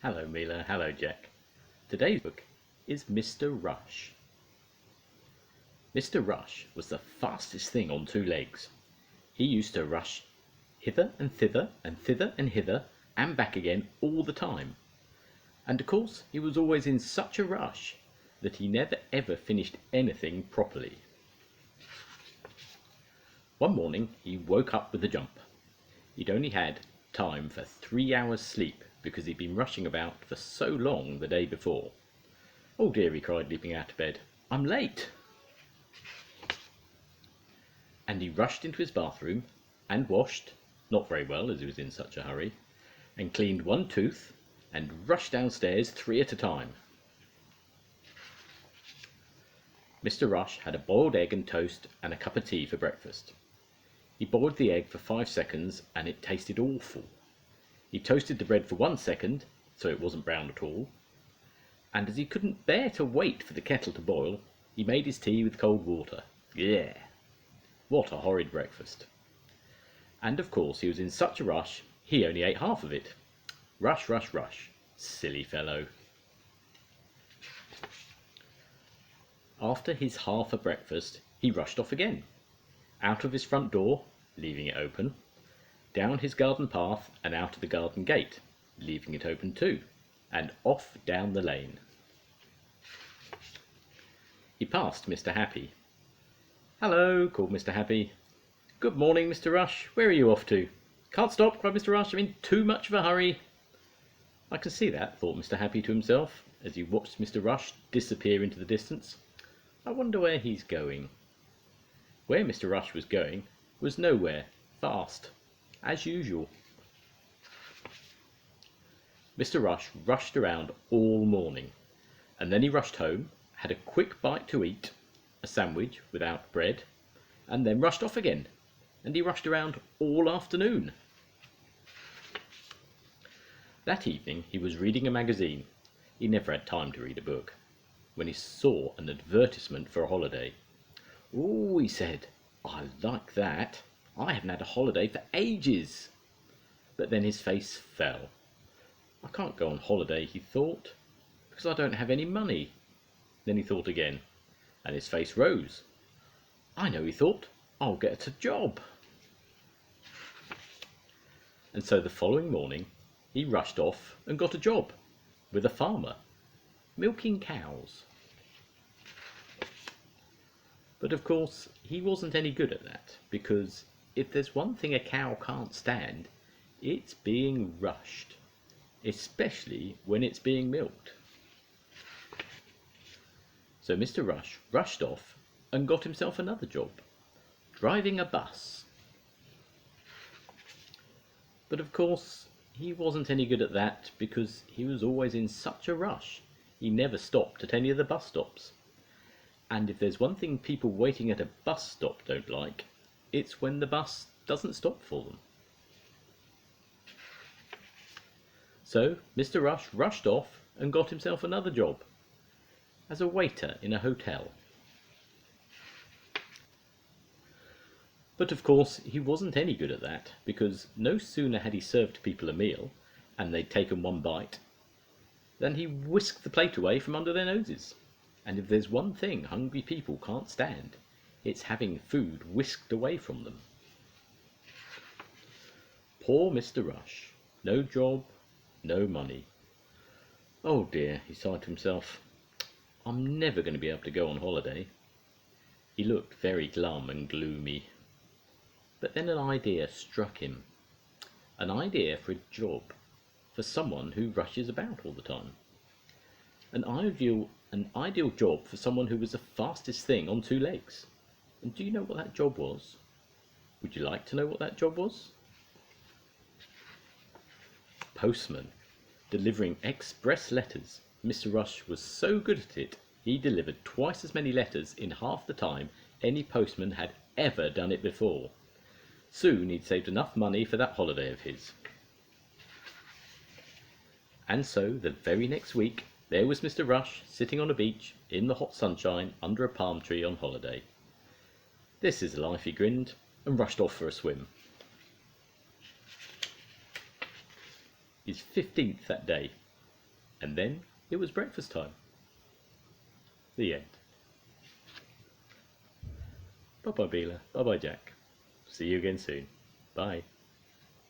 Hello Mila, hello Jack. Today's book is Mr. Rush. Mr. Rush was the fastest thing on two legs. He used to rush hither and thither and thither and hither and back again all the time. And of course he was always in such a rush that he never ever finished anything properly. One morning he woke up with a jump. He'd only had time for 3 hours sleep because he'd been rushing about for so long the day before. "Oh dear," he cried, leaping out of bed, "I'm late!" And he rushed into his bathroom and washed, not very well as he was in such a hurry, and cleaned one tooth and rushed downstairs 3 at a time. Mr. Rush had a boiled egg and toast and a cup of tea for breakfast. He boiled the egg for 5 seconds and it tasted awful. He toasted the bread for 1 second, so it wasn't brown at all. And as he couldn't bear to wait for the kettle to boil, he made his tea with cold water. Yeah! What a horrid breakfast. And of course he was in such a rush, he only ate half of it. Rush, rush, rush. Silly fellow. After his half a breakfast, he rushed off again. Out of his front door, leaving it open, down his garden path and out of the garden gate, leaving it open too, and off down the lane. He passed Mr. Happy. "Hello," called Mr. Happy. "Good morning, Mr. Rush. Where are you off to?" "Can't stop," cried Mr. Rush. "I'm in too much of a hurry." "I can see that," thought Mr. Happy to himself, as he watched Mr. Rush disappear into the distance. "I wonder where he's going." Where Mr. Rush was going was nowhere, fast, as usual. Mr. Rush rushed around all morning, and then he rushed home, had a quick bite to eat, a sandwich without bread, and then rushed off again, and he rushed around all afternoon. That evening he was reading a magazine. He never had time to read a book, when he saw an advertisement for a holiday. "Oh," he said, "I like that. I haven't had a holiday for ages." But then his face fell. "I can't go on holiday," he thought, "because I don't have any money." Then he thought again, and his face rose. "I know," he thought, "I'll get a job." And so the following morning he rushed off and got a job with a farmer, milking cows. But of course he wasn't any good at that, because if there's one thing a cow can't stand, it's being rushed, especially when it's being milked. So Mr. Rush rushed off and got himself another job, driving a bus. But of course he wasn't any good at that, because he was always in such a rush he never stopped at any of the bus stops. And if there's one thing people waiting at a bus stop don't like, it's when the bus doesn't stop for them. So Mr. Rush rushed off and got himself another job, as a waiter in a hotel. But of course he wasn't any good at that, because no sooner had he served people a meal, and they'd taken one bite, than he whisked the plate away from under their noses. And if there's one thing hungry people can't stand, it's having food whisked away from them. Poor Mr. Rush. No job, no money. "Oh dear," he sighed to himself, "I'm never going to be able to go on holiday." He looked very glum and gloomy. But then an idea struck him. An idea for a job for someone who rushes about all the time. An ideal job for someone who was the fastest thing on two legs. And do you know what that job was? Would you like to know what that job was? Postman, delivering express letters. Mr. Rush was so good at it, he delivered twice as many letters in half the time any postman had ever done it before. Soon he'd saved enough money for that holiday of his. And so the very next week there was Mr. Rush sitting on a beach in the hot sunshine under a palm tree on holiday. "This is life," he grinned, and rushed off for a swim. His 15th that day. And then it was breakfast time. The end. Bye bye, Bela. Bye bye, Jack. See you again soon. Bye.